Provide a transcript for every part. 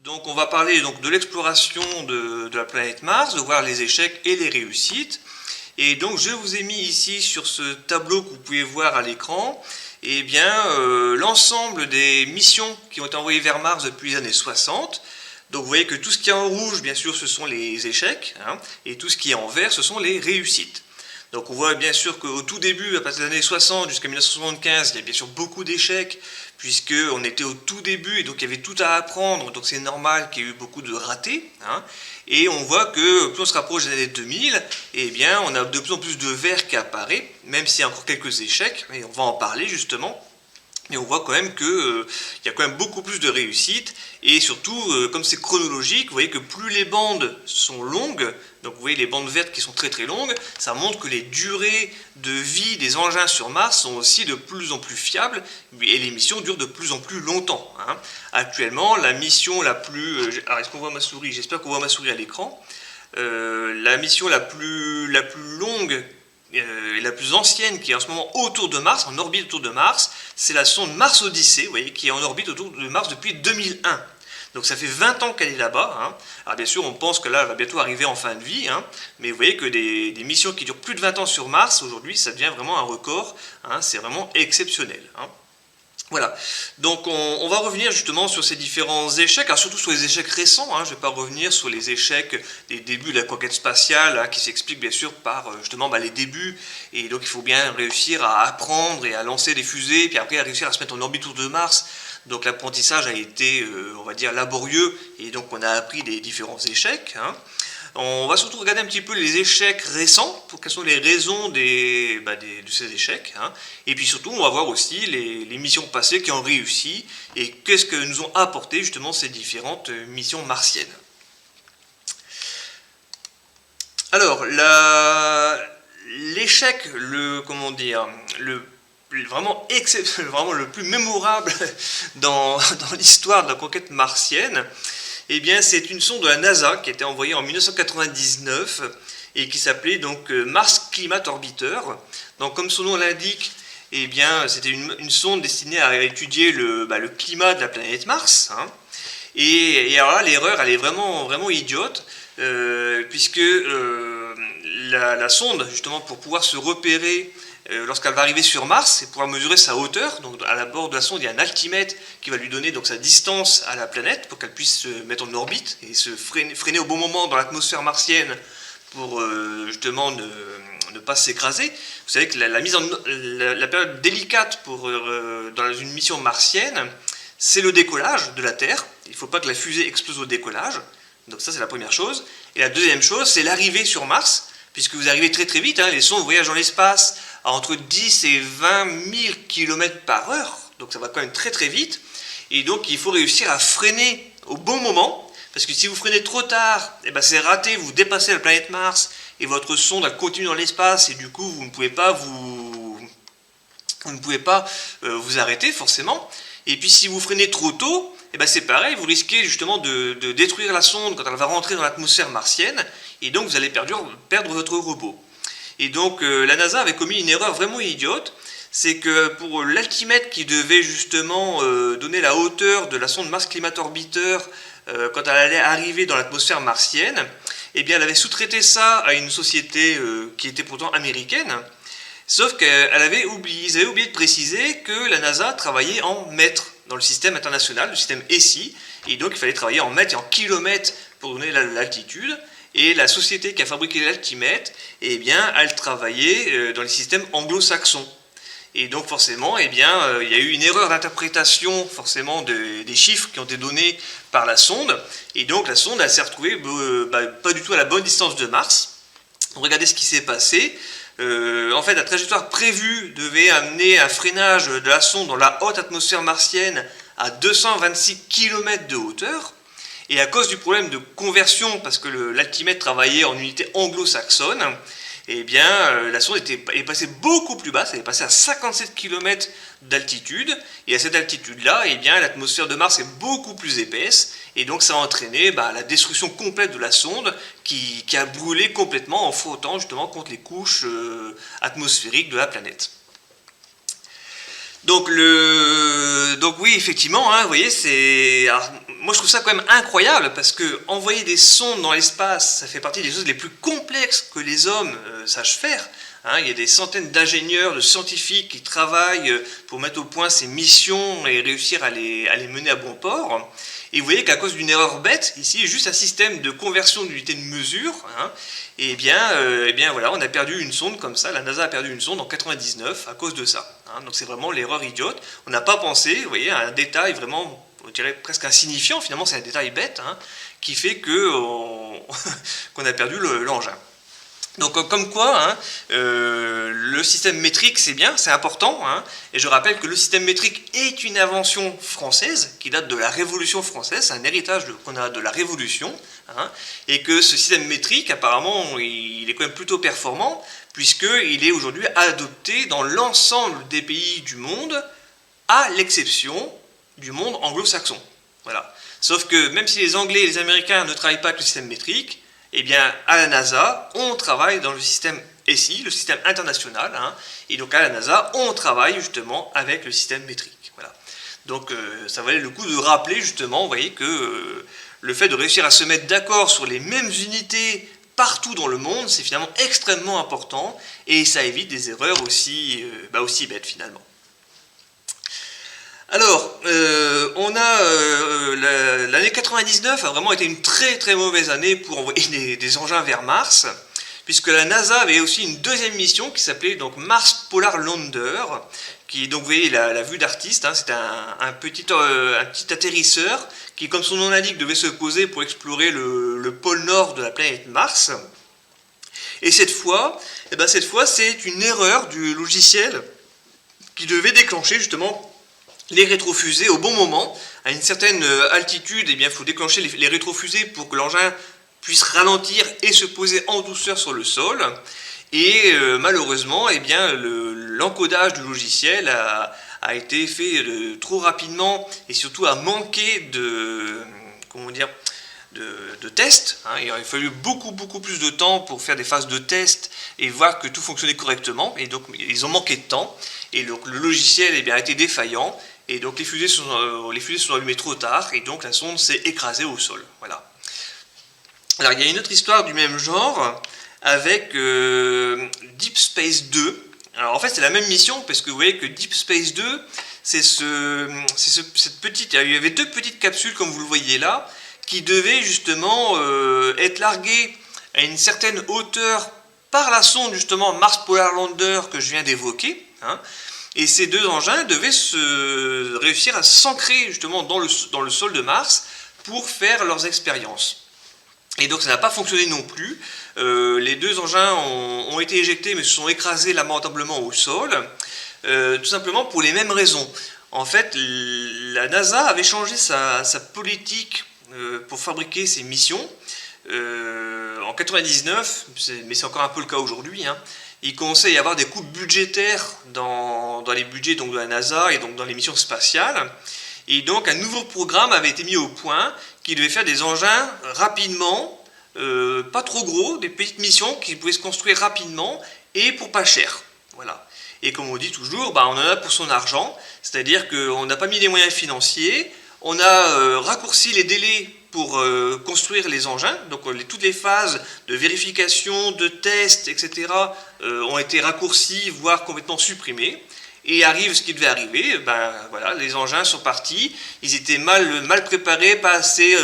Donc on va parler donc de l'exploration de la planète Mars, de voir les échecs et les réussites. Et donc je vous ai mis ici sur ce tableau que vous pouvez voir à l'écran, eh bien l'ensemble des missions qui ont été envoyées vers Mars depuis les années 60. Donc vous voyez que tout ce qui est en rouge, bien sûr, ce sont les échecs, hein, et tout ce qui est en vert, ce sont les réussites. Donc on voit bien sûr qu'au tout début, à partir des années 60 jusqu'à 1975, il y a bien sûr beaucoup d'échecs, puisqu'on était au tout début et donc il y avait tout à apprendre, donc c'est normal qu'il y ait eu beaucoup de ratés. Hein, et on voit que plus on se rapproche des années 2000, eh bien on a de plus en plus de vert qui apparaît, même s'il y a encore quelques échecs, et on va en parler justement. Mais on voit quand même qu'il y a quand même beaucoup plus de réussites, et surtout, comme c'est chronologique, vous voyez que plus les bandes sont longues, donc vous voyez les bandes vertes qui sont très très longues, ça montre que les durées de vie des engins sur Mars sont aussi de plus en plus fiables, et les missions durent de plus en plus longtemps. Hein. Actuellement, la mission la plus... alors est-ce qu'on voit ma souris? J'espère qu'on voit ma souris à l'écran. La mission la plus longue et la plus ancienne qui est en ce moment autour de Mars, en orbite autour de Mars, c'est la sonde Mars Odyssey, vous voyez, qui est en orbite autour de Mars depuis 2001. Donc ça fait 20 ans qu'elle est là-bas. Hein. Alors bien sûr, on pense que là, elle va bientôt arriver en fin de vie, hein, mais vous voyez que des missions qui durent plus de 20 ans sur Mars, aujourd'hui, ça devient vraiment un record. Hein, c'est vraiment exceptionnel. Hein. Voilà, donc on va revenir justement sur ces différents échecs, alors surtout sur les échecs récents, hein. Je ne vais pas revenir sur les échecs des débuts de la conquête spatiale, hein, qui s'expliquent bien sûr par justement les débuts, et donc il faut bien réussir à apprendre et à lancer des fusées, puis après à réussir à se mettre en orbite autour de Mars, donc l'apprentissage a été, on va dire, laborieux, et donc on a appris des différents échecs. Hein. On va surtout regarder un petit peu les échecs récents, pour quelles sont les raisons de ces échecs. Hein. Et puis surtout, on va voir aussi les missions passées qui ont réussi et qu'est-ce que nous ont apporté justement ces différentes missions martiennes. Alors, l'échec, vraiment le plus mémorable dans l'histoire de la conquête martienne, eh bien, c'est une sonde de la NASA qui a été envoyée en 1999 et qui s'appelait donc Mars Climate Orbiter. Donc, comme son nom l'indique, eh bien, c'était une sonde destinée à étudier le climat de la planète Mars. Hein. Et alors là, l'erreur, elle est vraiment idiote, puisque la sonde, justement, pour pouvoir se repérer lorsqu'elle va arriver sur Mars et pouvoir mesurer sa hauteur, donc à la bord de la sonde il y a un altimètre qui va lui donner donc sa distance à la planète pour qu'elle puisse se mettre en orbite et se freiner au bon moment dans l'atmosphère martienne pour justement ne pas s'écraser. Vous savez que la période délicate dans une mission martienne, c'est le décollage de la Terre. Il ne faut pas que la fusée explose au décollage, donc ça c'est la première chose. Et la deuxième chose, c'est l'arrivée sur Mars, puisque vous arrivez très très vite, hein, les sondes voyagent dans l'espace à entre 10 et 20 000 km par heure, donc ça va quand même très très vite, et donc il faut réussir à freiner au bon moment, parce que si vous freinez trop tard, eh ben c'est raté, vous dépassez la planète Mars, et votre sonde elle continue dans l'espace, et du coup vous ne pouvez pas vous arrêter forcément, et puis si vous freinez trop tôt, eh ben c'est pareil, vous risquez justement de détruire la sonde quand elle va rentrer dans l'atmosphère martienne, et donc vous allez perdre votre robot. Et donc la NASA avait commis une erreur vraiment idiote, c'est que pour l'altimètre qui devait justement donner la hauteur de la sonde Mars Climate Orbiter quand elle allait arriver dans l'atmosphère martienne, eh bien elle avait sous-traité ça à une société qui était pourtant américaine, sauf qu'ils avaient oublié de préciser que la NASA travaillait en mètres dans le système international, le système ESI, et donc il fallait travailler en mètres et en kilomètres pour donner l'altitude. Et la société qui a fabriqué l'altimètre, eh bien, elle travaillait dans les systèmes anglo-saxons. Et donc forcément, eh bien, il y a eu une erreur d'interprétation forcément des chiffres qui ont été donnés par la sonde. Et donc la sonde, elle s'est retrouvée pas du tout à la bonne distance de Mars. Regardez ce qui s'est passé. En fait, la trajectoire prévue devait amener un freinage de la sonde dans la haute atmosphère martienne à 226 km de hauteur. Et à cause du problème de conversion, parce que l'altimètre travaillait en unité anglo-saxonne, eh bien, la sonde est passée beaucoup plus basse, elle est passée à 57 km d'altitude, et à cette altitude-là, eh bien, l'atmosphère de Mars est beaucoup plus épaisse, et donc ça a entraîné la destruction complète de la sonde, qui a brûlé complètement en frottant justement contre les couches atmosphériques de la planète. Donc oui, effectivement, hein, vous voyez, moi je trouve ça quand même incroyable parce que envoyer des sondes dans l'espace, ça fait partie des choses les plus complexes que les hommes sachent faire. Hein, il y a des centaines d'ingénieurs, de scientifiques qui travaillent pour mettre au point ces missions et réussir à les mener à bon port. Et vous voyez qu'à cause d'une erreur bête, ici juste un système de conversion d'unité de mesure, hein, et bien voilà, on a perdu une sonde comme ça, la NASA a perdu une sonde en 99 à cause de ça. Hein, donc c'est vraiment l'erreur idiote. On n'a pas pensé, vous voyez, à un détail vraiment, on dirait presque insignifiant, finalement c'est un détail bête, hein, qui fait que qu'on a perdu l'engin. Donc comme quoi, hein, le système métrique c'est bien, c'est important, hein, et je rappelle que le système métrique est une invention française qui date de la Révolution française, c'est un héritage qu'on a de la Révolution, hein, et que ce système métrique apparemment il est quand même plutôt performant puisqu'il est aujourd'hui adopté dans l'ensemble des pays du monde à l'exception du monde anglo-saxon. Voilà. Sauf que même si les Anglais et les Américains ne travaillent pas avec le système métrique, eh bien, à la NASA, on travaille dans le système SI, le système international, hein, et donc à la NASA, on travaille justement avec le système métrique. Voilà. Donc, ça valait le coup de rappeler justement, vous voyez, que le fait de réussir à se mettre d'accord sur les mêmes unités partout dans le monde, c'est finalement extrêmement important, et ça évite des erreurs aussi bêtes finalement. Alors, l'année 99 a vraiment été une très très mauvaise année pour envoyer des engins vers Mars, puisque la NASA avait aussi une deuxième mission qui s'appelait donc Mars Polar Lander, qui donc vous voyez la vue d'artiste, hein, c'était un petit atterrisseur qui, comme son nom l'indique, devait se poser pour explorer le pôle nord de la planète Mars. Et cette fois c'est une erreur du logiciel qui devait déclencher justement les rétrofusées au bon moment, à une certaine altitude, il faut déclencher les rétrofusées pour que l'engin puisse ralentir et se poser en douceur sur le sol. Et malheureusement, l'encodage du logiciel a été fait trop rapidement et surtout a manqué de tests. Hein. Il aurait fallu beaucoup plus de temps pour faire des phases de test et voir que tout fonctionnait correctement. Et donc ils ont manqué de temps. Et donc le logiciel a été défaillant. Et donc les fusées sont allumées trop tard et donc la sonde s'est écrasée au sol. Voilà. Alors il y a une autre histoire du même genre avec Deep Space 2. Alors en fait c'est la même mission parce que vous voyez que Deep Space 2 c'est cette petite, il y avait deux petites capsules comme vous le voyez là qui devaient justement être larguées à une certaine hauteur par la sonde justement Mars Polar Lander que je viens d'évoquer. Hein. Et ces deux engins devaient réussir à s'ancrer justement dans le sol de Mars pour faire leurs expériences. Et donc ça n'a pas fonctionné non plus. Les deux engins ont été éjectés mais se sont écrasés lamentablement au sol, tout simplement pour les mêmes raisons. En fait, la NASA avait changé sa politique pour fabriquer ses missions. En 99, mais c'est encore un peu le cas aujourd'hui, hein, il commençait à y avoir des coupes budgétaires dans les budgets donc, de la NASA et donc dans les missions spatiales. Et donc un nouveau programme avait été mis au point qui devait faire des engins rapidement, pas trop gros, des petites missions qui pouvaient se construire rapidement et pour pas cher. Voilà. Et comme on dit toujours, on en a pour son argent, c'est-à-dire qu'on n'a pas mis les moyens financiers, on a raccourci les délais pour construire les engins, donc toutes les phases de vérification, de test, etc. Ont été raccourcies, voire complètement supprimées. Et arrive ce qui devait arriver, voilà, les engins sont partis, ils étaient mal préparés, pas assez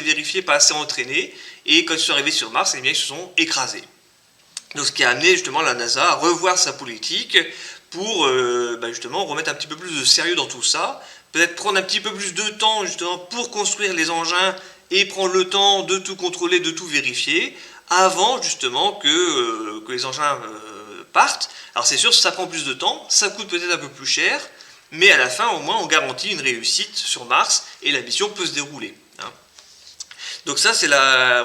vérifiés, pas assez entraînés, et quand ils sont arrivés sur Mars, ils se sont écrasés. Donc ce qui a amené justement la NASA à revoir sa politique pour justement remettre un petit peu plus de sérieux dans tout ça, peut-être prendre un petit peu plus de temps justement pour construire les engins et prendre le temps de tout contrôler, de tout vérifier, avant justement que les engins partent. Alors c'est sûr, ça prend plus de temps, ça coûte peut-être un peu plus cher, mais à la fin au moins on garantit une réussite sur Mars et la mission peut se dérouler. Hein. Donc ça c'est la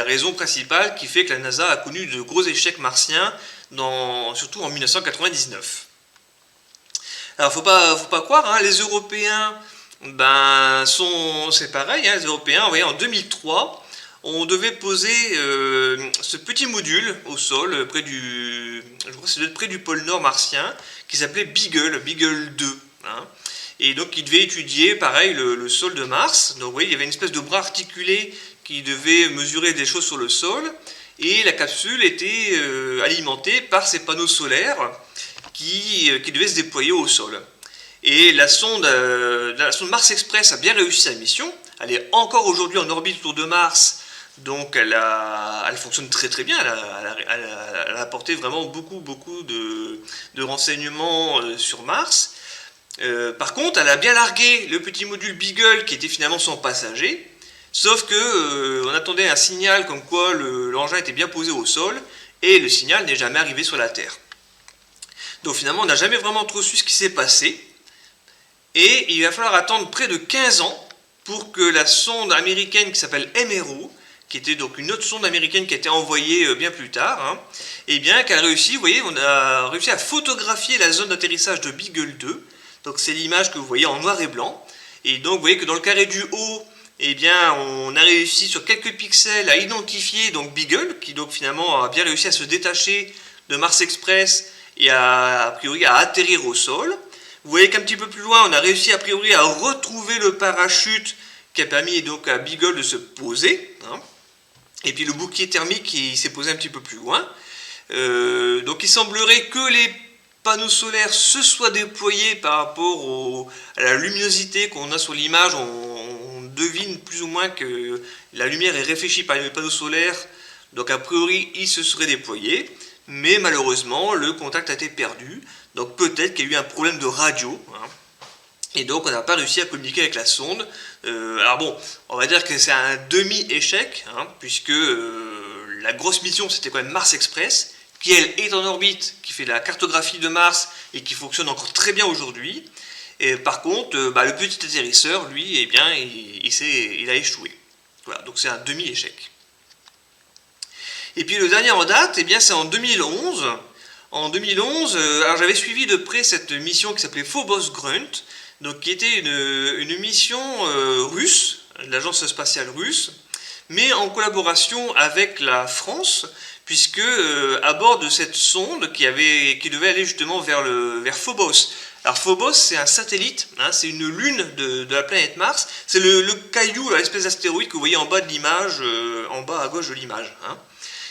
raison principale qui fait que la NASA a connu de gros échecs martiens, surtout en 1999. Alors faut pas croire, hein, les Européens, c'est pareil, hein, les Européens, vous voyez, en 2003, on devait poser ce petit module au sol près du pôle nord martien, qui s'appelait Beagle 2. Hein. et donc il devait étudier pareil le sol de Mars. Donc vous voyez, il y avait une espèce de bras articulé qui devait mesurer des choses sur le sol, et la capsule était alimentée par ces panneaux solaires qui devaient se déployer au sol. Et la sonde Mars Express a bien réussi sa mission. Elle est encore aujourd'hui en orbite autour de Mars, donc elle fonctionne très très bien. Elle a apporté vraiment beaucoup de renseignements sur Mars. Par contre, elle a bien largué le petit module Beagle qui était finalement son passager. Sauf que on attendait un signal comme quoi l'engin était bien posé au sol, et le signal n'est jamais arrivé sur la Terre. Donc finalement, on n'a jamais vraiment trop su ce qui s'est passé. Et il va falloir attendre près de 15 ans pour que la sonde américaine qui s'appelle MRO, qui était donc une autre sonde américaine qui a été envoyée bien plus tard, et bien qu'elle a réussi, vous voyez, on a réussi à photographier la zone d'atterrissage de Beagle 2. Donc c'est l'image que vous voyez en noir et blanc. Et donc vous voyez que dans le carré du haut, eh bien, on a réussi sur quelques pixels à identifier donc Beagle, qui donc finalement a bien réussi à se détacher de Mars Express et a priori à atterrir au sol. Vous voyez qu'un petit peu plus loin, on a réussi a priori à retrouver le parachute qui a permis donc à Beagle de se poser. Et puis le bouclier thermique il s'est posé un petit peu plus loin. Donc il semblerait que les panneaux solaires se soient déployés par rapport à la luminosité qu'on a sur l'image. On devine plus ou moins que la lumière est réfléchie par les panneaux solaires. Donc a priori, ils se seraient déployés. Mais malheureusement, le contact a été perdu. Donc peut-être qu'il y a eu un problème de radio. Et donc on n'a pas réussi à communiquer avec la sonde. Alors bon, on va dire que c'est un demi-échec, puisque la grosse mission c'était quand même Mars Express, qui elle est en orbite, qui fait la cartographie de Mars et qui fonctionne encore très bien aujourd'hui. Et par contre, le petit atterrisseur, lui, eh bien, il a échoué. Voilà, donc c'est un demi-échec. Et puis le dernier en date, eh bien, c'est en 2011. En 2011, alors j'avais suivi de près cette mission qui s'appelait Phobos Grunt, donc qui était une mission russe, de l'agence spatiale russe, mais en collaboration avec la France, puisque à bord de cette sonde qui devait aller justement vers Phobos. Alors Phobos, c'est un satellite, c'est une lune de la planète Mars. C'est le caillou, l'espèce d'astéroïde que vous voyez en bas de l'image, en bas à gauche de l'image.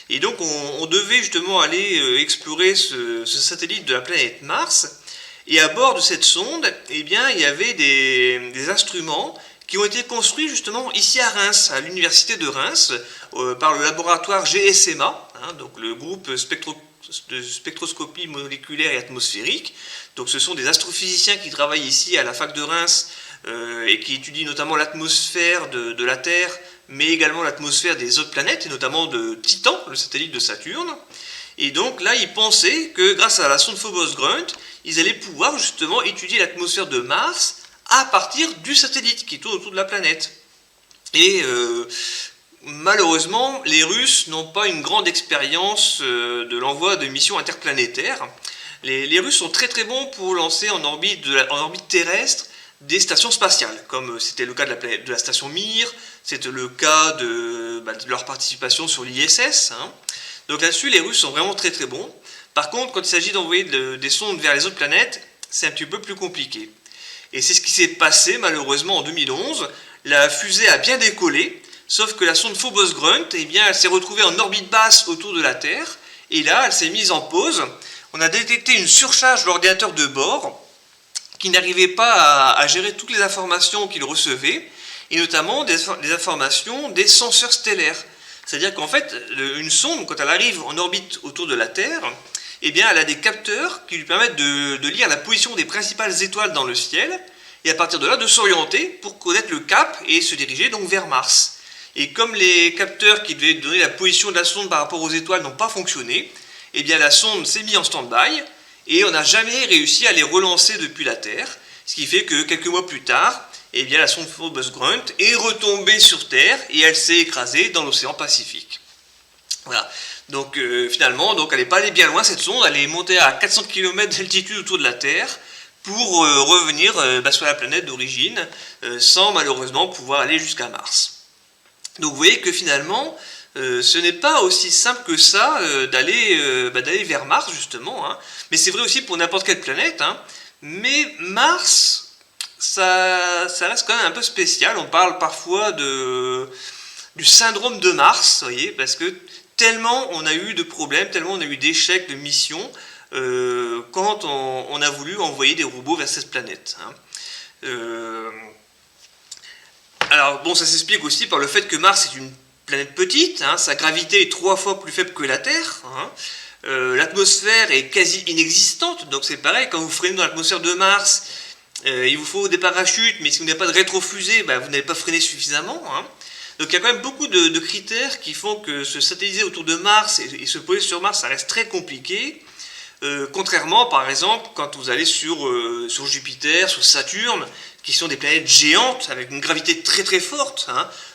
Et donc on devait justement aller explorer ce satellite de la planète Mars. Et à bord de cette sonde, eh bien, il y avait des instruments qui ont été construits justement ici à Reims, à l'université de Reims, par le laboratoire GSMA, donc le groupe de spectroscopie moléculaire et atmosphérique. Donc ce sont des astrophysiciens qui travaillent ici à la fac de Reims et qui étudient notamment l'atmosphère de la Terre, mais également l'atmosphère des autres planètes, et notamment de Titan, le satellite de Saturne. Et donc là, ils pensaient que grâce à la sonde Phobos Grunt, ils allaient pouvoir justement étudier l'atmosphère de Mars à partir du satellite qui tourne autour de la planète. Et malheureusement, les Russes n'ont pas une grande expérience de l'envoi de missions interplanétaires. Les Russes sont très très bons pour lancer en orbite terrestre des stations spatiales, comme c'était le cas de la station Mir, c'était le cas de leur participation sur l'ISS. Donc là-dessus, les Russes sont vraiment très très bons. Par contre, quand il s'agit d'envoyer des sondes vers les autres planètes, c'est un petit peu plus compliqué. Et c'est ce qui s'est passé malheureusement en 2011. La fusée a bien décollé, sauf que la sonde Phobos Grunt, eh bien, elle s'est retrouvée en orbite basse autour de la Terre, et là, elle s'est mise en pause. On a détecté une surcharge de l'ordinateur de bord, qui n'arrivait pas à gérer toutes les informations qu'il recevait, et notamment des informations des senseurs stellaires. C'est-à-dire qu'en fait, une sonde, quand elle arrive en orbite autour de la Terre, eh bien, elle a des capteurs qui lui permettent de lire la position des principales étoiles dans le ciel, et à partir de là, de s'orienter pour connaître le cap et se diriger donc vers Mars. Et comme les capteurs qui devaient donner la position de la sonde par rapport aux étoiles n'ont pas fonctionné, eh bien, la sonde s'est mise en stand-by, et on n'a jamais réussi à les relancer depuis la Terre, ce qui fait que quelques mois plus tard, eh bien, la sonde Phobos Grunt est retombée sur Terre et elle s'est écrasée dans l'océan Pacifique. Voilà. Donc finalement, elle n'est pas allée bien loin cette sonde, elle est montée à 400 km d'altitude autour de la Terre pour revenir sur la planète d'origine, sans malheureusement pouvoir aller jusqu'à Mars. Donc vous voyez que finalement, ce n'est pas aussi simple que ça d'aller vers Mars justement, mais c'est vrai aussi pour n'importe quelle planète, mais Mars, ça reste quand même un peu spécial. On parle parfois du syndrome de Mars, vous voyez, parce que tellement on a eu de problèmes, tellement on a eu d'échecs de missions quand on a voulu envoyer des robots vers cette planète. Alors bon, ça s'explique aussi par le fait que Mars est une planète petite, sa gravité est 3 fois plus faible que la Terre, l'atmosphère est quasi inexistante, donc c'est pareil, quand vous freinez dans l'atmosphère de Mars, il vous faut des parachutes, mais si vous n'avez pas de rétrofusée, vous n'allez pas freiner suffisamment. Donc il y a quand même beaucoup de critères qui font que se satelliser autour de Mars et se poser sur Mars, ça reste très compliqué. Contrairement, par exemple, quand vous allez sur Jupiter, sur Saturne, qui sont des planètes géantes avec une gravité très très forte.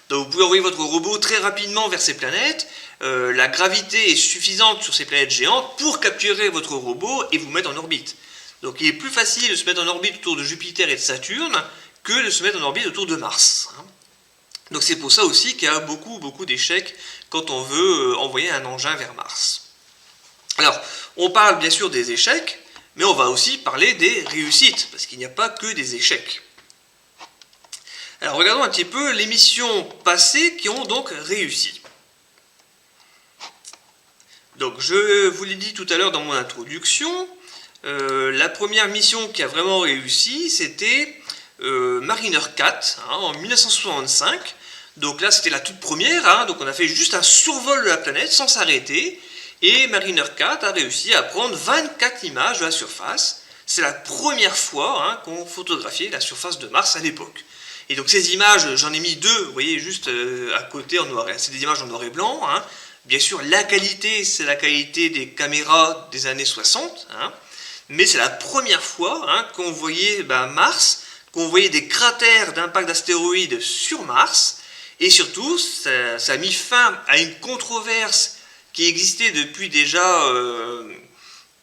Donc vous pouvez envoyer votre robot très rapidement vers ces planètes. La gravité est suffisante sur ces planètes géantes pour capturer votre robot et vous mettre en orbite. Donc il est plus facile de se mettre en orbite autour de Jupiter et de Saturne que de se mettre en orbite autour de Mars. Donc c'est pour ça aussi qu'il y a beaucoup d'échecs quand on veut envoyer un engin vers Mars. Alors, on parle bien sûr des échecs, mais on va aussi parler des réussites, parce qu'il n'y a pas que des échecs. Alors regardons un petit peu les missions passées qui ont donc réussi. Donc je vous l'ai dit tout à l'heure dans mon introduction, la première mission qui a vraiment réussi, c'était Mariner 4 en 1965. Donc là c'était la toute première, donc on a fait juste un survol de la planète sans s'arrêter. Et Mariner 4 a réussi à prendre 24 images de la surface. C'est la première fois qu'on photographiait la surface de Mars à l'époque. Et donc ces images, j'en ai mis deux, vous voyez, juste à côté, c'est des images en noir et blanc. Bien sûr, la qualité, c'est la qualité des caméras des années 60. Mais c'est la première fois qu'on voyait Mars, qu'on voyait des cratères d'impact d'astéroïdes sur Mars. Et surtout, ça a mis fin à une controverse qui existait depuis déjà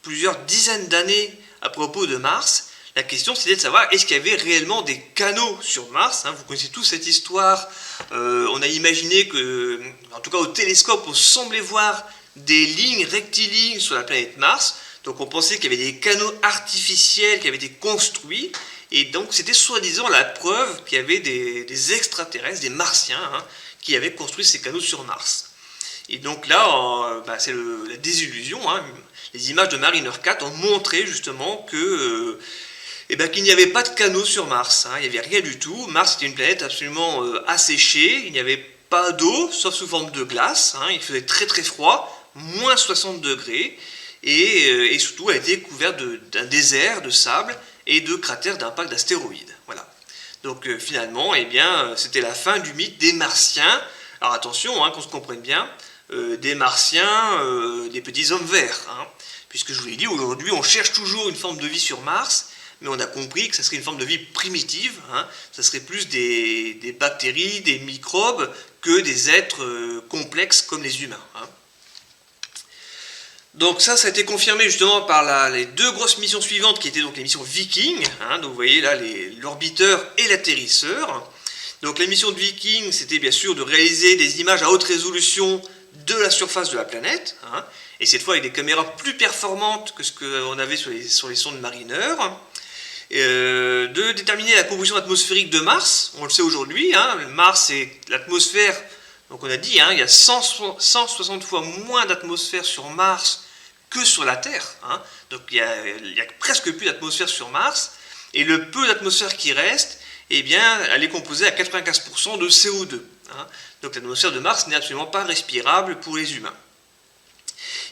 plusieurs dizaines d'années à propos de Mars. La question c'était de savoir est-ce qu'il y avait réellement des canaux sur Mars. Vous connaissez tous cette histoire. On a imaginé que, en tout cas au télescope, on semblait voir des lignes rectilignes sur la planète Mars. Donc on pensait qu'il y avait des canaux artificiels qui avaient été construits. Et donc c'était soi-disant la preuve qu'il y avait des extraterrestres, des martiens, qui avaient construit ces canaux sur Mars. Et donc là, c'est la désillusion. Les images de Mariner 4 ont montré justement que qu'il n'y avait pas de canaux sur Mars. Il n'y avait rien du tout. Mars était une planète absolument asséchée. Il n'y avait pas d'eau, sauf sous forme de glace. Il faisait très très froid, moins 60 degrés. Et surtout, elle était couverte d'un désert de sable et de cratères d'impact d'astéroïdes. Voilà. Donc finalement, c'était la fin du mythe des Martiens. Alors attention, qu'on se comprenne bien. Des Martiens, des petits hommes verts. Puisque je vous l'ai dit, aujourd'hui, on cherche toujours une forme de vie sur Mars, mais on a compris que ça serait une forme de vie primitive. Ça serait plus des bactéries, des microbes, que des êtres complexes comme les humains. Donc ça a été confirmé justement par les deux grosses missions suivantes, qui étaient donc les missions Viking. Donc vous voyez là l'orbiteur et l'atterrisseur. Donc la mission de Viking, c'était bien sûr de réaliser des images à haute résolution de la surface de la planète, et cette fois avec des caméras plus performantes que ce qu'on avait sur les sondes Mariner, de déterminer la composition atmosphérique de Mars. On le sait aujourd'hui, Mars c'est l'atmosphère, donc on a dit, il y a 160 fois moins d'atmosphère sur Mars que sur la Terre, donc il y a presque plus d'atmosphère sur Mars, et le peu d'atmosphère qui reste, elle est composée à 95% de CO2. Donc l'atmosphère de Mars n'est absolument pas respirable pour les humains.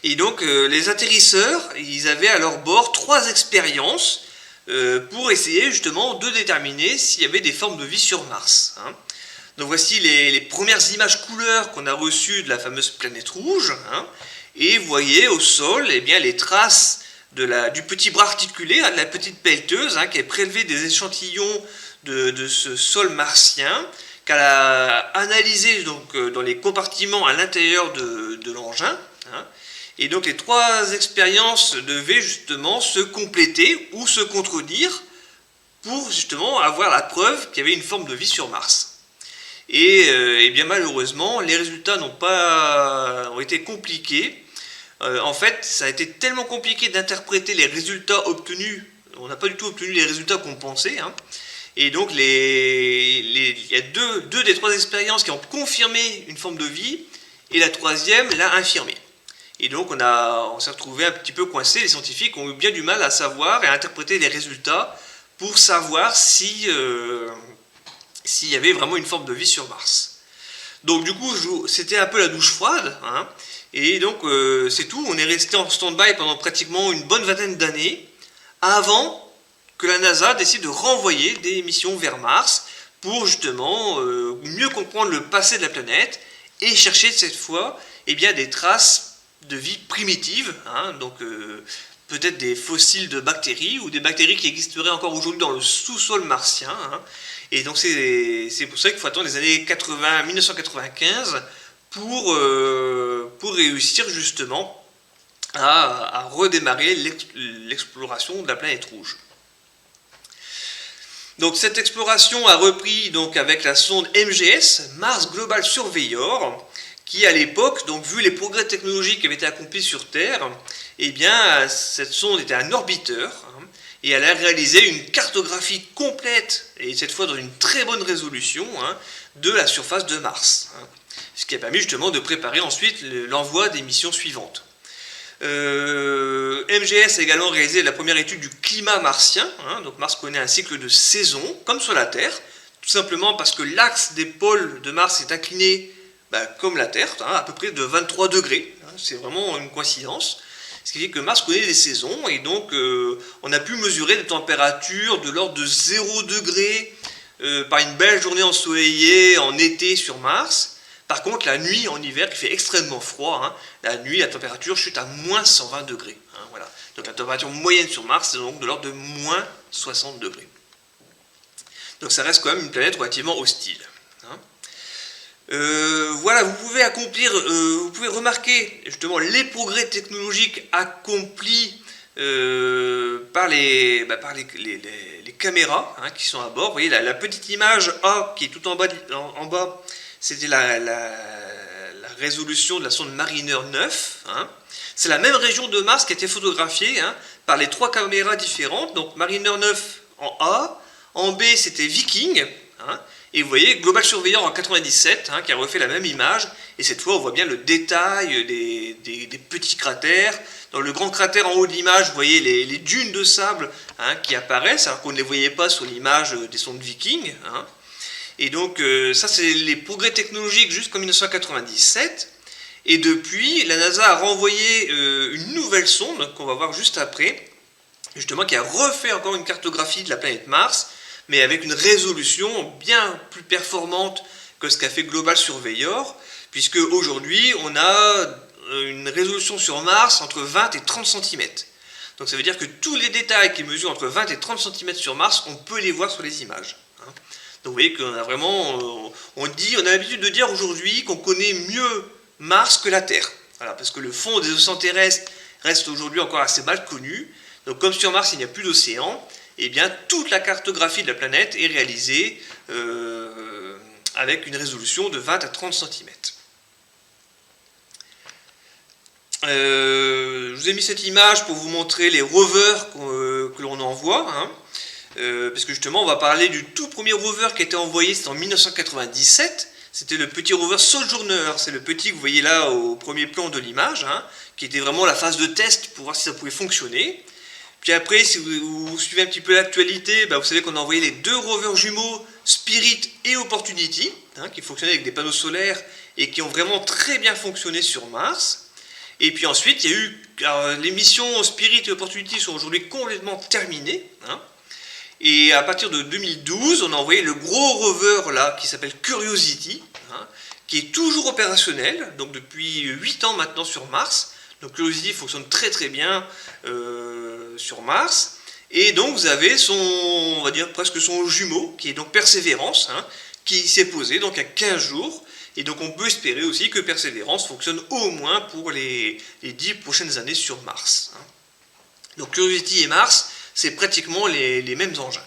Et donc les atterrisseurs, ils avaient à leur bord 3 expériences pour essayer justement de déterminer s'il y avait des formes de vie sur Mars. Donc voici les premières images couleurs qu'on a reçues de la fameuse planète rouge. Et vous voyez au sol les traces du petit bras articulé, de la petite pelleteuse qui a prélevé des échantillons de ce sol martien, qu'elle a analysé donc, dans les compartiments à l'intérieur de l'engin. Et donc les 3 expériences devaient justement se compléter ou se contredire pour justement avoir la preuve qu'il y avait une forme de vie sur Mars. Et bien malheureusement, les résultats ont été compliqués. En fait, ça a été tellement compliqué d'interpréter les résultats obtenus, on n'a pas du tout obtenu les résultats qu'on pensait, Et donc il y a deux des trois expériences qui ont confirmé une forme de vie, et la troisième l'a infirmé. Et donc on s'est retrouvé un petit peu coincé. Les scientifiques ont eu bien du mal à savoir et à interpréter les résultats pour savoir s'il y avait vraiment une forme de vie sur Mars. Donc du coup, c'était un peu la douche froide, hein, et donc c'est tout. On est resté en stand-by pendant pratiquement une bonne vingtaine d'années avant que la NASA décide de renvoyer des missions vers Mars pour justement mieux comprendre le passé de la planète et chercher cette fois des traces de vie primitive, hein, donc peut-être des fossiles de bactéries ou des bactéries qui existeraient encore aujourd'hui dans le sous-sol martien, hein. Et donc c'est pour ça qu'il faut attendre les années 1995 pour réussir justement à redémarrer l'exploration de la planète rouge. Donc cette exploration a repris donc avec la sonde MGS, Mars Global Surveyor, qui à l'époque, donc vu les progrès technologiques qui avaient été accomplis sur Terre, cette sonde était un orbiteur, hein, et elle a réalisé une cartographie complète, et cette fois dans une très bonne résolution, hein, de la surface de Mars, hein, ce qui a permis justement de préparer ensuite l'envoi des missions suivantes. MGS a également réalisé la première étude du climat martien, hein, donc Mars connaît un cycle de saisons, comme sur la Terre, tout simplement parce que l'axe des pôles de Mars est incliné comme la Terre, hein, à peu près de 23 degrés, hein, c'est vraiment une coïncidence, ce qui fait que Mars connaît des saisons, et donc on a pu mesurer des températures de l'ordre de 0 degré par une belle journée ensoleillée en été sur Mars. Par contre, la nuit, en hiver, il fait extrêmement froid, hein, la nuit, la température chute à moins 120 degrés. Hein, voilà. Donc la température moyenne sur Mars, c'est donc de l'ordre de moins 60 degrés. Donc ça reste quand même une planète relativement hostile. Hein. Voilà, vous pouvez remarquer justement les progrès technologiques accomplis par les caméras, hein, qui sont à bord. Vous voyez la petite image A qui est tout en bas, c'était la résolution de la sonde Mariner 9. Hein. C'est la même région de Mars qui a été photographiée, hein, par les trois caméras différentes. Donc Mariner 9 en A, en B c'était Viking, hein, et vous voyez Global Surveyor en 97, hein, qui a refait la même image. Et cette fois on voit bien le détail des petits cratères. Dans le grand cratère en haut de l'image, vous voyez les dunes de sable, hein, qui apparaissent, alors qu'on ne les voyait pas sur l'image des sondes Viking. Hein. Et donc ça c'est les progrès technologiques jusqu'en 1997. Et depuis, la NASA a renvoyé une nouvelle sonde qu'on va voir juste après, justement qui a refait encore une cartographie de la planète Mars, mais avec une résolution bien plus performante que ce qu'a fait Global Surveyor, puisque aujourd'hui on a une résolution sur Mars entre 20 et 30 cm. Donc ça veut dire que tous les détails qui mesurent entre 20 et 30 cm sur Mars, on peut les voir sur les images. Hein. Donc vous voyez qu'on a vraiment, on a l'habitude de dire aujourd'hui qu'on connaît mieux Mars que la Terre. Voilà, parce que le fond des océans terrestres reste aujourd'hui encore assez mal connu. Donc comme sur Mars il n'y a plus d'océan, eh bien toute la cartographie de la planète est réalisée avec une résolution de 20 à 30 cm. Je vous ai mis cette image pour vous montrer les rovers que l'on envoie, hein. Parce que justement on va parler du tout premier rover qui a été envoyé, c'était en 1997, c'était le petit rover Sojourner, c'est le petit que vous voyez là au premier plan de l'image, hein, qui était vraiment la phase de test pour voir si ça pouvait fonctionner. Puis après, si vous suivez un petit peu l'actualité, vous savez qu'on a envoyé les deux rovers jumeaux Spirit et Opportunity, hein, qui fonctionnaient avec des panneaux solaires et qui ont vraiment très bien fonctionné sur Mars. Et puis ensuite, il y a eu, les missions Spirit et Opportunity sont aujourd'hui complètement terminées, hein. Et à partir de 2012, on a envoyé le gros rover là, qui s'appelle Curiosity, hein, qui est toujours opérationnel, donc depuis 8 ans maintenant sur Mars. Donc Curiosity fonctionne très très bien sur Mars. Et donc vous avez on va dire presque son jumeau, qui est donc Perseverance, hein, qui s'est posé donc à 15 jours. Et donc on peut espérer aussi que Perseverance fonctionne au moins pour les 10 prochaines années sur Mars. Hein. Donc Curiosity et Mars, c'est pratiquement les mêmes engins.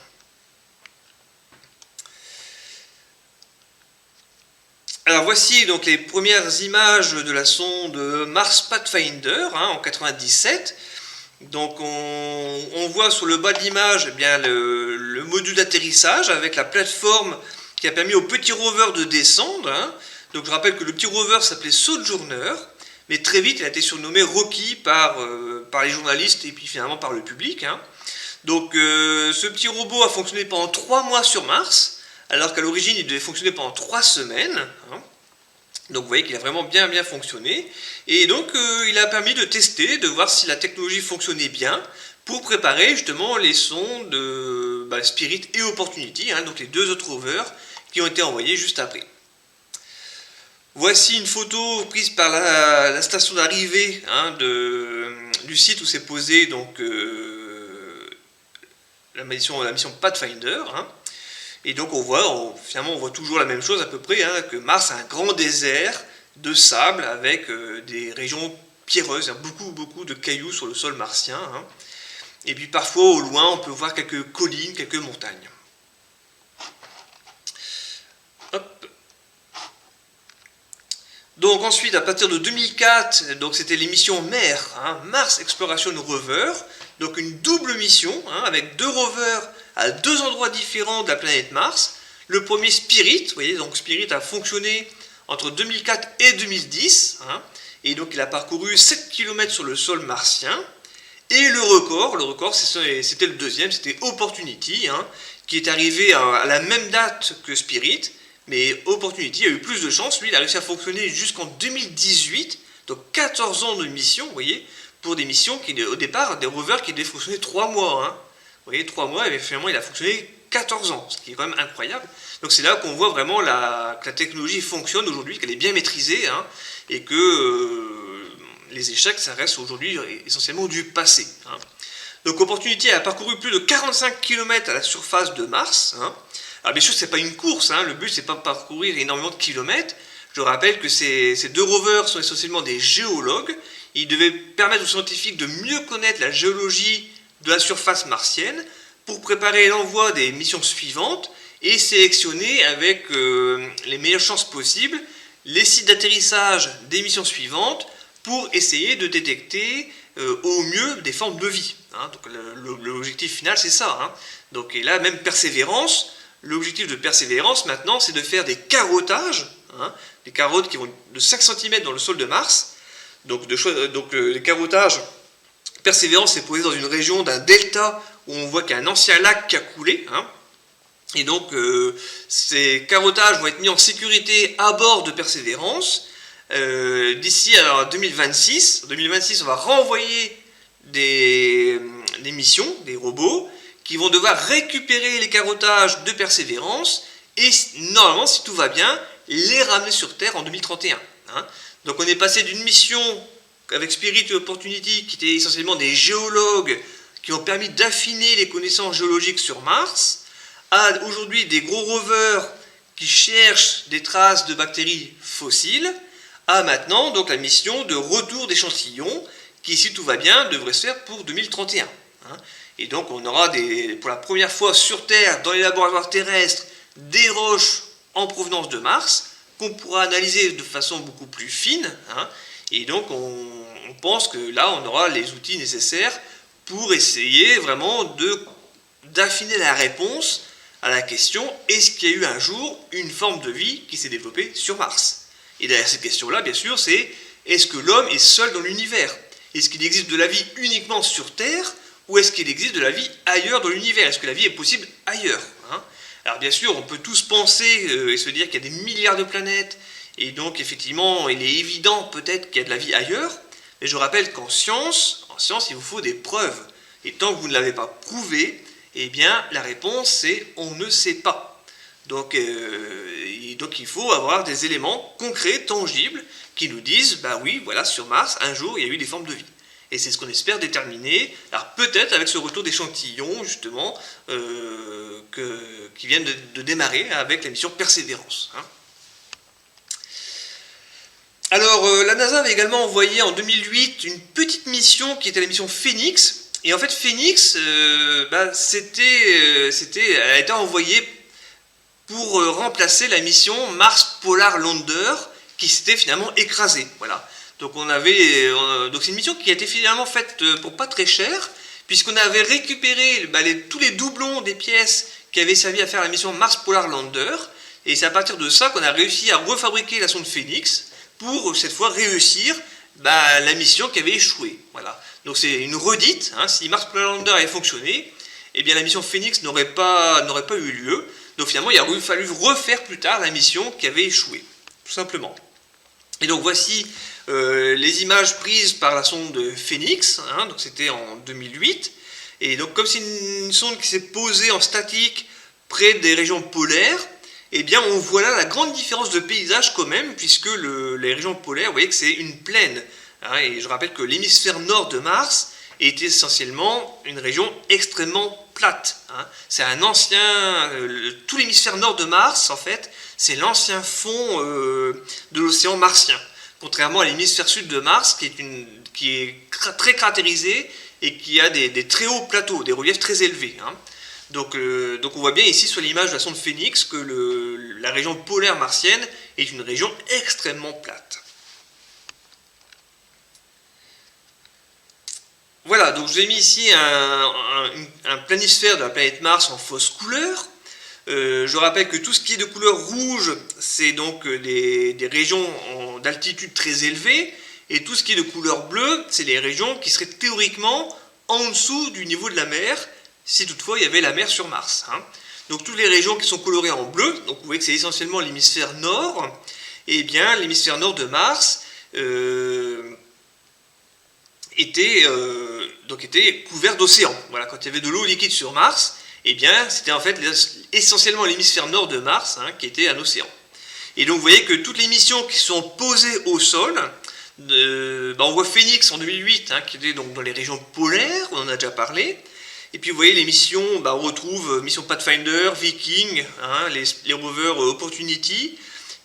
Alors voici donc les premières images de la sonde Mars Pathfinder, hein, en 97. Donc on voit sur le bas de l'image, eh bien le module d'atterrissage avec la plateforme qui a permis au petit rover de descendre. Hein. Donc je rappelle que le petit rover s'appelait Sojourner, mais très vite il a été surnommé Rocky par les journalistes et puis finalement par le public. Hein. Donc ce petit robot a fonctionné pendant 3 mois sur Mars, alors qu'à l'origine il devait fonctionner pendant 3 semaines. Hein. Donc vous voyez qu'il a vraiment bien fonctionné. Et donc il a permis de tester, de voir si la technologie fonctionnait bien, pour préparer justement les sondes Spirit et Opportunity, hein, donc les 2 autres rovers qui ont été envoyés juste après. Voici une photo prise par la station d'arrivée hein, du site où s'est posée donc, la mission Pathfinder. Hein. Et donc finalement on voit toujours la même chose à peu près, hein, que Mars a un grand désert de sable avec des régions pierreuses, hein, beaucoup de cailloux sur le sol martien. Hein. Et puis parfois au loin on peut voir quelques collines, quelques montagnes. Hop. Donc ensuite à partir de 2004, donc c'était l'émission MER, hein, Mars Exploration Rover, donc une double mission hein, avec 2 rovers à 2 endroits différents de la planète Mars. Le premier Spirit, vous voyez, donc Spirit a fonctionné entre 2004 et 2010, hein, et donc il a parcouru 7 km sur le sol martien. Et le record c'était le deuxième, c'était Opportunity, hein, qui est arrivé à la même date que Spirit, mais Opportunity a eu plus de chance, lui il a réussi à fonctionner jusqu'en 2018, donc 14 ans de mission, vous voyez, pour des missions qui, au départ, des rovers qui devaient fonctionner 3 mois. Hein. Vous voyez, 3 mois, et finalement il a fonctionné 14 ans, ce qui est quand même incroyable. Donc c'est là qu'on voit vraiment que la technologie fonctionne aujourd'hui, qu'elle est bien maîtrisée, hein, et que les échecs, ça reste aujourd'hui essentiellement du passé. Hein. Donc Opportunity a parcouru plus de 45 km à la surface de Mars. Hein. Alors bien sûr, ce n'est pas une course, hein. Le but c'est pas de parcourir énormément de kilomètres. Je rappelle que ces 2 rovers sont essentiellement des géologues. Ils devaient permettre aux scientifiques de mieux connaître la géologie de la surface martienne pour préparer l'envoi des missions suivantes et sélectionner avec les meilleures chances possibles les sites d'atterrissage des missions suivantes pour essayer de détecter au mieux des formes de vie. Hein. Donc l'objectif final c'est ça. Hein. Donc, et là même Persévérance, l'objectif de Persévérance maintenant c'est de faire des carottages, hein, des carottes qui vont de 5 cm dans le sol de Mars. Donc les carottages, Persévérance est posé dans une région d'un delta où on voit qu'il y a un ancien lac qui a coulé. Hein. Et donc ces carottages vont être mis en sécurité à bord de Persévérance. D'ici à 2026. En 2026, on va renvoyer des missions, des robots, qui vont devoir récupérer les carottages de Persévérance et normalement, si tout va bien, les ramener sur Terre en 2031. Hein. Donc on est passé d'une mission avec Spirit et Opportunity, qui étaient essentiellement des géologues qui ont permis d'affiner les connaissances géologiques sur Mars, à aujourd'hui des gros rovers qui cherchent des traces de bactéries fossiles, à maintenant donc la mission de retour d'échantillons qui, si tout va bien, devrait se faire pour 2031. Hein. Et donc on aura pour la première fois sur Terre, dans les laboratoires terrestres, des roches en provenance de Mars qu'on pourra analyser de façon beaucoup plus fine. Hein. Et donc on pense que là on aura les outils nécessaires pour essayer vraiment d'affiner la réponse à la question: est-ce qu'il y a eu un jour une forme de vie qui s'est développée sur Mars? Et derrière cette question-là, bien sûr, c'est: est-ce que l'homme est seul dans l'univers? Est-ce qu'il existe de la vie uniquement sur Terre, ou est-ce qu'il existe de la vie ailleurs dans l'univers? Est-ce que la vie est possible ailleurs? Hein? Alors bien sûr, on peut tous penser et se dire qu'il y a des milliards de planètes, et donc effectivement, il est évident peut-être qu'il y a de la vie ailleurs, mais je rappelle qu'en science, il vous faut des preuves. Et tant que vous ne l'avez pas prouvé, eh bien, la réponse c'est: on ne sait pas. Donc il faut avoir des éléments concrets, tangibles, qui nous disent: bah oui, voilà, sur Mars, un jour, il y a eu des formes de vie. Et c'est ce qu'on espère déterminer, alors peut-être avec ce retour d'échantillons, justement, qui viennent de démarrer avec la mission Persévérance. Hein. Alors, la NASA avait également envoyé en 2008 une petite mission qui était la mission Phoenix. Et en fait, Phoenix, elle a été envoyée pour remplacer la mission Mars Polar Lander qui s'était finalement écrasée. Voilà. Donc c'est une mission qui a été finalement faite pour pas très cher, puisqu'on avait récupéré tous les doublons des pièces qui avaient servi à faire la mission Mars Polar Lander, et c'est à partir de ça qu'on a réussi à refabriquer la sonde Phoenix pour cette fois réussir la mission qui avait échoué. Voilà. Donc c'est une redite, hein. Si Mars Polar Lander avait fonctionné, eh bien la mission Phoenix n'aurait pas eu lieu. Donc finalement il a fallu refaire plus tard la mission qui avait échoué, tout simplement. Et donc voici les images prises par la sonde Phoenix, hein, donc c'était en 2008. Et donc comme c'est une sonde qui s'est posée en statique près des régions polaires, eh bien on voit là la grande différence de paysage quand même, puisque les régions polaires, vous voyez que c'est une plaine. Hein, et je rappelle que l'hémisphère nord de Mars est essentiellement une région extrêmement plate. Hein. C'est un ancien... tout l'hémisphère nord de Mars, en fait, c'est l'ancien fond de l'océan martien. Contrairement à l'hémisphère sud de Mars, qui est très caractérisé et qui a des très hauts plateaux, des reliefs très élevés. Hein. Donc on voit bien ici sur l'image de la sonde Phoenix que la région polaire martienne est une région extrêmement plate. Voilà, donc je vous ai mis ici un planisphère de la planète Mars en fausse couleur. Je rappelle que tout ce qui est de couleur rouge, c'est donc des régions d'altitude très élevée, et tout ce qui est de couleur bleue, c'est les régions qui seraient théoriquement en dessous du niveau de la mer, si toutefois il y avait la mer sur Mars. Hein. Donc toutes les régions qui sont colorées en bleu, donc vous voyez que c'est essentiellement l'hémisphère nord, et bien l'hémisphère nord de Mars était couvert d'océans. Voilà, quand il y avait de l'eau liquide sur Mars, eh bien c'était en fait essentiellement l'hémisphère nord de Mars, hein, qui était un océan. Et donc vous voyez que toutes les missions qui sont posées au sol, on voit Phoenix en 2008, hein, qui était donc dans les régions polaires, on en a déjà parlé. Et puis vous voyez les missions, on retrouve mission Pathfinder, Viking, hein, les rovers Opportunity,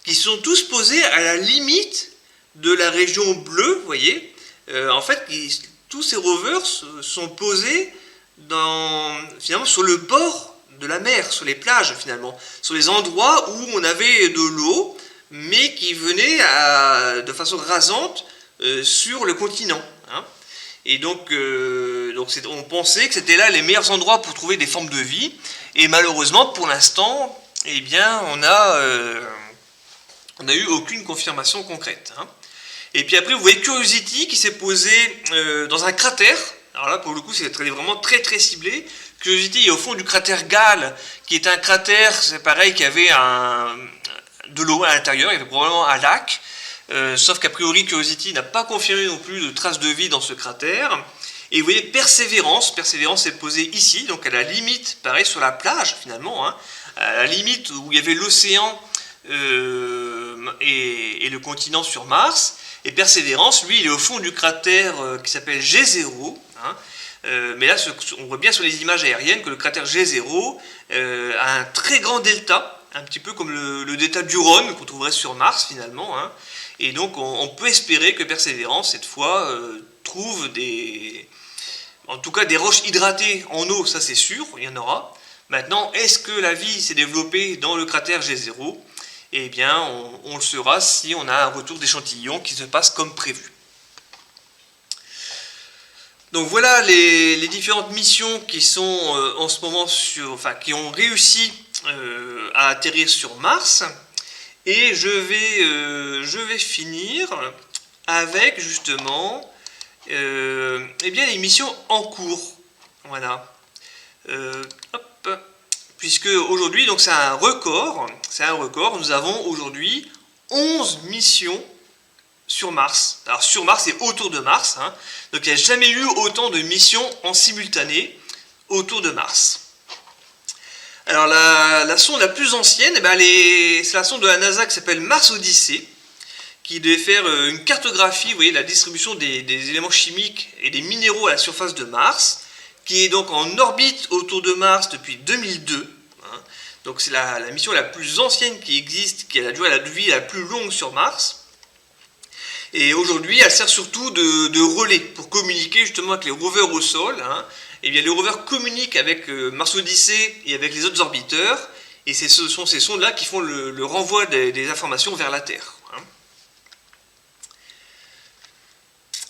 qui sont tous posés à la limite de la région bleue, vous voyez. En fait, tous ces rovers sont posés finalement sur le bord de la mer, sur les plages finalement, sur les endroits où on avait de l'eau, mais qui venait de façon rasante sur le continent. Hein. Et donc on pensait que c'était là les meilleurs endroits pour trouver des formes de vie, et malheureusement pour l'instant, eh bien on a eu aucune confirmation concrète. Hein. Et puis après vous voyez Curiosity qui s'est posé dans un cratère. Alors là pour le coup c'est vraiment très très ciblé. Curiosity est au fond du cratère Gale, qui est un cratère, c'est pareil, qui avait de l'eau à l'intérieur, il y avait probablement un lac. Sauf qu'a priori Curiosity n'a pas confirmé non plus de traces de vie dans ce cratère. Et vous voyez Persévérance est posée ici, donc à la limite, pareil sur la plage finalement, hein, à la limite où il y avait l'océan et le continent sur Mars. Et Persévérance, lui, il est au fond du cratère qui s'appelle G0. Hein, mais là, on voit bien sur les images aériennes que le cratère G0 a un très grand delta, un petit peu comme le delta du Rhône qu'on trouverait sur Mars finalement. Hein. Et donc on peut espérer que Persévérance, cette fois, trouve en tout cas des roches hydratées en eau, ça c'est sûr, il y en aura. Maintenant, est-ce que la vie s'est développée dans le cratère G0 ? Eh bien, on le saura si on a un retour d'échantillons qui se passe comme prévu. Donc voilà les différentes missions qui sont en ce moment qui ont réussi à atterrir sur Mars. Et je vais finir avec justement les missions en cours. Voilà. Puisque aujourd'hui, donc c'est un record. Nous avons aujourd'hui 11 missions sur Mars. Alors sur Mars et autour de Mars. Hein. Donc il n'y a jamais eu autant de missions en simultané autour de Mars. Alors la sonde la plus ancienne, c'est la sonde de la NASA qui s'appelle Mars Odyssey, qui devait faire une cartographie, vous voyez, la distribution des éléments chimiques et des minéraux à la surface de Mars, qui est donc en orbite autour de Mars depuis 2002. Hein. Donc c'est la mission la plus ancienne qui existe, qui a la durée de vie la plus longue sur Mars. Et aujourd'hui, elle sert surtout de relais pour communiquer justement avec les rovers au sol. Hein. Et bien les rovers communiquent avec Mars Odyssey et avec les autres orbiteurs, et ce sont ces sondes-là qui font le renvoi des informations vers la Terre.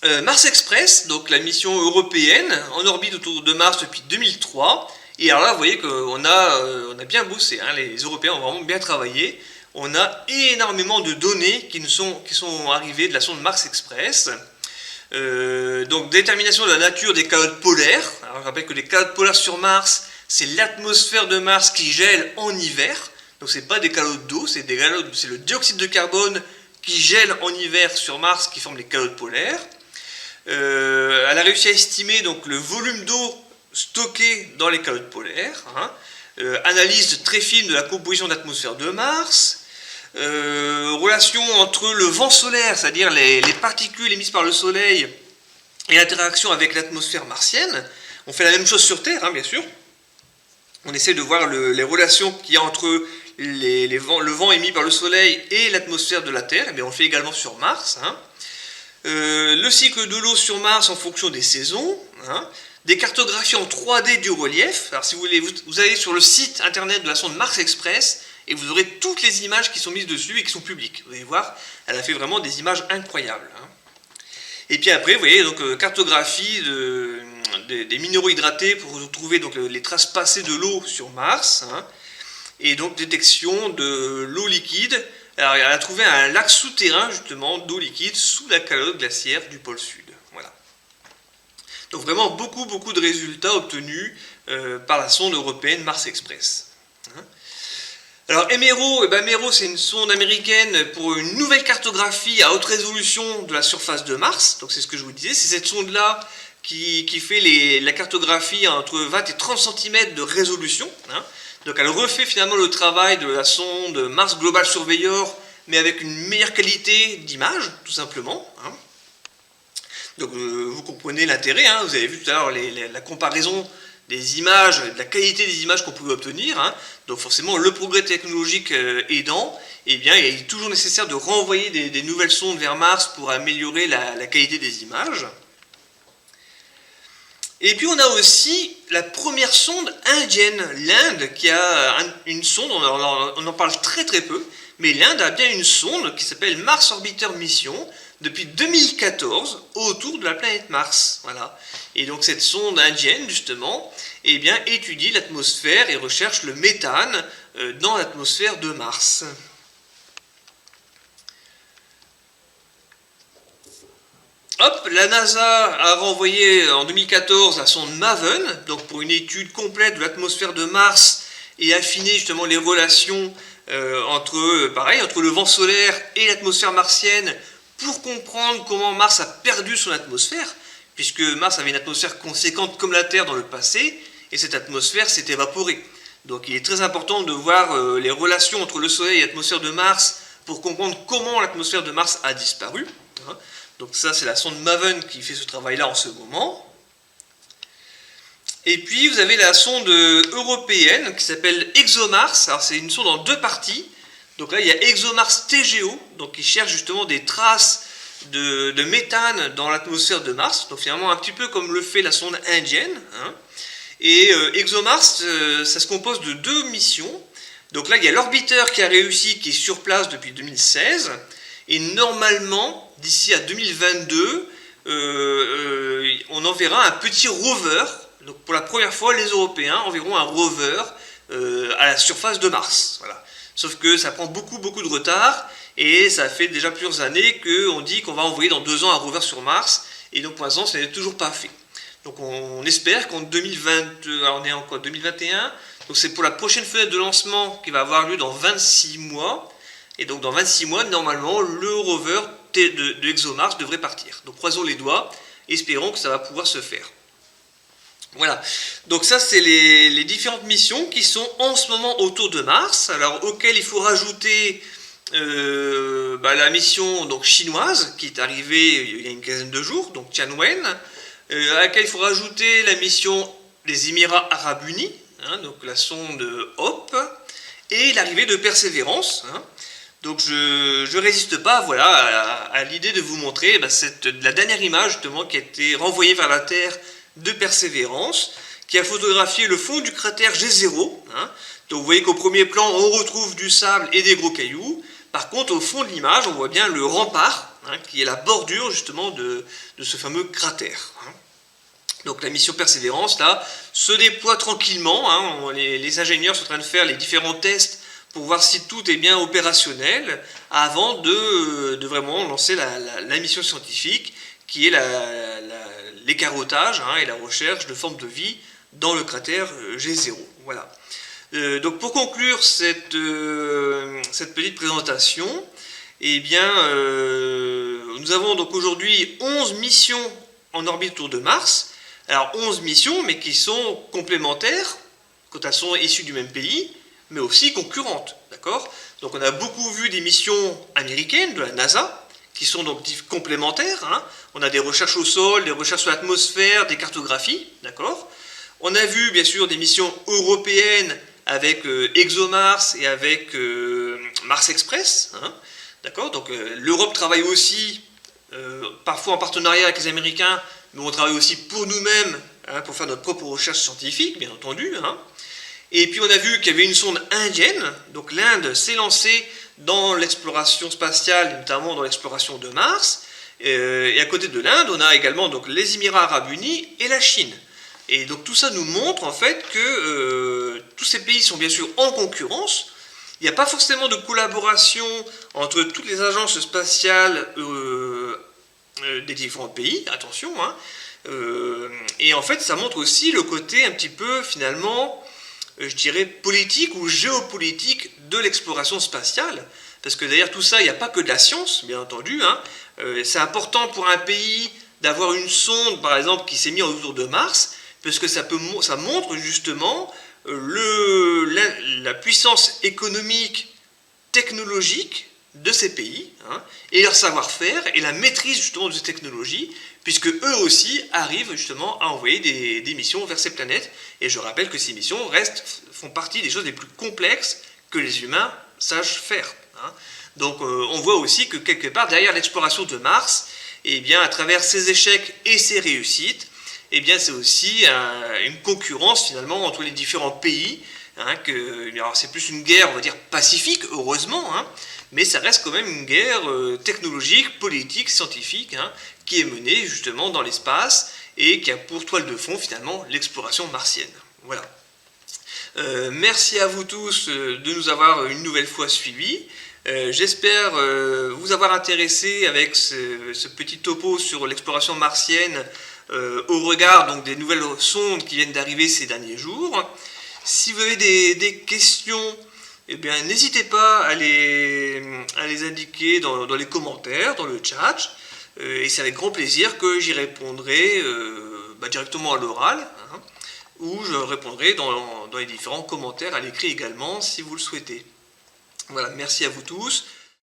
Hein. Mars Express, donc la mission européenne, en orbite autour de Mars depuis 2003. Et alors là, vous voyez qu'on a bien bossé, hein, les Européens ont vraiment bien travaillé. On a énormément de données qui sont arrivées de la sonde Mars Express. Donc détermination de la nature des calottes polaires. Alors je rappelle que les calottes polaires sur Mars, c'est l'atmosphère de Mars qui gèle en hiver. Donc c'est pas des calottes d'eau, c'est le dioxyde de carbone qui gèle en hiver sur Mars qui forme les calottes polaires. Elle a réussi à estimer donc le volume d'eau stocké dans les calottes polaires. Hein. Analyse très fine de la composition de l'atmosphère de Mars. Relation entre le vent solaire, c'est-à-dire les particules émises par le Soleil, et l'interaction avec l'atmosphère martienne. On fait la même chose sur Terre, hein, bien sûr. On essaie de voir les relations qu'il y a entre le vent émis par le Soleil et l'atmosphère de la Terre. Et bien, on le fait également sur Mars. Hein. Le cycle de l'eau sur Mars en fonction des saisons. Hein. Des cartographies en 3D du relief. Alors, si vous voulez, vous allez sur le site internet de la sonde Mars Express et vous aurez toutes les images qui sont mises dessus et qui sont publiques. Vous allez voir, elle a fait vraiment des images incroyables. Hein. Et puis après, vous voyez, donc cartographie des minéraux hydratés pour retrouver donc, les traces passées de l'eau sur Mars. Hein. Et donc détection de l'eau liquide. Alors, elle a trouvé un lac souterrain, justement, d'eau liquide sous la calotte glaciaire du pôle Sud. Voilà. Donc vraiment beaucoup de résultats obtenus par la sonde européenne Mars Express. Hein. Alors MERO, c'est une sonde américaine pour une nouvelle cartographie à haute résolution de la surface de Mars. Donc c'est ce que je vous disais, c'est cette sonde-là qui fait la cartographie entre 20 et 30 cm de résolution. Hein. Donc elle refait finalement le travail de la sonde Mars Global Surveyor, mais avec une meilleure qualité d'image, tout simplement. Hein. Donc vous comprenez l'intérêt, hein. Vous avez vu tout à l'heure la comparaison des images, de la qualité des images qu'on pouvait obtenir. Hein. Donc forcément, le progrès technologique aidant, eh bien, il est toujours nécessaire de renvoyer des nouvelles sondes vers Mars pour améliorer la qualité des images. Et puis on a aussi la première sonde indienne, l'Inde, qui a une sonde, on en parle très peu, mais l'Inde a bien une sonde qui s'appelle Mars Orbiter Mission depuis 2014 autour de la planète Mars. Voilà. Et donc cette sonde indienne, justement, eh bien, étudie l'atmosphère et recherche le méthane dans l'atmosphère de Mars. Hop, la NASA a renvoyé en 2014 la sonde MAVEN, donc pour une étude complète de l'atmosphère de Mars et affiner justement les relations entre le vent solaire et l'atmosphère martienne pour comprendre comment Mars a perdu son atmosphère, puisque Mars avait une atmosphère conséquente comme la Terre dans le passé, et cette atmosphère s'est évaporée. Donc il est très important de voir les relations entre le Soleil et l'atmosphère de Mars pour comprendre comment l'atmosphère de Mars a disparu. Hein. Donc ça, c'est la sonde MAVEN qui fait ce travail-là en ce moment. Et puis, vous avez la sonde européenne qui s'appelle ExoMars. Alors, c'est une sonde en deux parties. Donc là, il y a ExoMars TGO, donc qui cherche justement des traces de méthane dans l'atmosphère de Mars. Donc finalement, un petit peu comme le fait la sonde indienne. Hein. Et ExoMars, ça se compose de deux missions. Donc là, il y a l'orbiteur qui a réussi, qui est sur place depuis 2016. Et normalement, d'ici à 2022, on enverra un petit rover. Donc pour la première fois, les Européens enverront un rover à la surface de Mars. Voilà. Sauf que ça prend beaucoup de retard. Et ça fait déjà plusieurs années qu'on dit qu'on va envoyer dans 2 ans un rover sur Mars. Et donc pour l'instant, ça n'est toujours pas fait. Donc on espère qu'en 2022, alors on est en quoi, 2021. Donc c'est pour la prochaine fenêtre de lancement qui va avoir lieu dans 26 mois. Et donc dans 26 mois, normalement, le rover de ExoMars devrait partir. Donc croisons les doigts, espérons que ça va pouvoir se faire. Voilà, donc ça c'est les différentes missions qui sont en ce moment autour de Mars, alors auxquelles il faut rajouter la mission donc, chinoise qui est arrivée il y a une quinzaine de jours, donc Tianwen, à laquelle il faut rajouter la mission des Émirats Arabes Unis, hein, donc la sonde HOP, et l'arrivée de Persévérance. Hein. Donc je résiste pas voilà, à l'idée de vous montrer la dernière image justement qui a été renvoyée vers la Terre de Persévérance, qui a photographié le fond du cratère G0. Hein. Donc vous voyez qu'au premier plan on retrouve du sable et des gros cailloux. Par contre au fond de l'image on voit bien le rempart hein, qui est la bordure justement de ce fameux cratère. Hein. Donc la mission Persévérance, là, se déploie tranquillement. Hein. Les ingénieurs sont en train de faire les différents tests pour voir si tout est bien opérationnel avant de vraiment lancer la mission scientifique, qui est l'écarottage et la recherche de formes de vie dans le cratère G0. Voilà. Donc pour conclure cette petite présentation, eh bien, nous avons donc aujourd'hui 11 missions en orbite autour de Mars. Alors 11 missions, mais qui sont complémentaires, quand elles sont issues du même pays, mais aussi concurrentes. D'accord ? Donc on a beaucoup vu des missions américaines de la NASA, qui sont donc complémentaires. Hein. On a des recherches au sol, des recherches sur l'atmosphère, des cartographies. D'accord ? On a vu bien sûr des missions européennes avec ExoMars et avec Mars Express. Hein. D'accord ? Donc l'Europe travaille aussi, parfois en partenariat avec les Américains, mais on travaille aussi pour nous-mêmes, hein, pour faire notre propre recherche scientifique, bien entendu. Hein. Et puis on a vu qu'il y avait une sonde indienne, donc l'Inde s'est lancée dans l'exploration spatiale, notamment dans l'exploration de Mars. Et à côté de l'Inde, on a également donc, les Émirats Arabes Unis et la Chine. Et donc tout ça nous montre en fait que tous ces pays sont bien sûr en concurrence. Il n'y a pas forcément de collaboration entre toutes les agences spatiales des différents pays, attention. Hein. Et en fait, ça montre aussi le côté un petit peu finalement, je dirais, politique ou géopolitique de l'exploration spatiale. Parce que derrière tout ça, il n'y a pas que de la science, bien entendu. Hein. C'est important pour un pays d'avoir une sonde, par exemple, qui s'est mise autour de Mars, parce que ça montre justement la puissance économique, technologique de ces pays, hein, et leur savoir-faire et la maîtrise justement de ces technologies, puisque eux aussi arrivent justement à envoyer des missions vers ces planètes. Et je rappelle que ces missions font partie des choses les plus complexes que les humains sachent faire. Hein. Donc on voit aussi que quelque part derrière l'exploration de Mars, eh bien, à travers ses échecs et ses réussites, eh bien, c'est aussi une concurrence finalement entre les différents pays. Hein, alors c'est plus une guerre, on va dire, pacifique, heureusement, hein, mais ça reste quand même une guerre technologique, politique, scientifique, hein, qui est menée justement dans l'espace et qui a pour toile de fond finalement l'exploration martienne. Voilà. Merci à vous tous de nous avoir une nouvelle fois suivis. J'espère vous avoir intéressé avec ce petit topo sur l'exploration martienne au regard donc, des nouvelles sondes qui viennent d'arriver ces derniers jours. Si vous avez des questions, eh bien, n'hésitez pas à les indiquer dans les commentaires, dans le chat. Et c'est avec grand plaisir que j'y répondrai directement à l'oral, hein, ou je répondrai dans les différents commentaires à l'écrit également si vous le souhaitez. Voilà, merci à vous tous.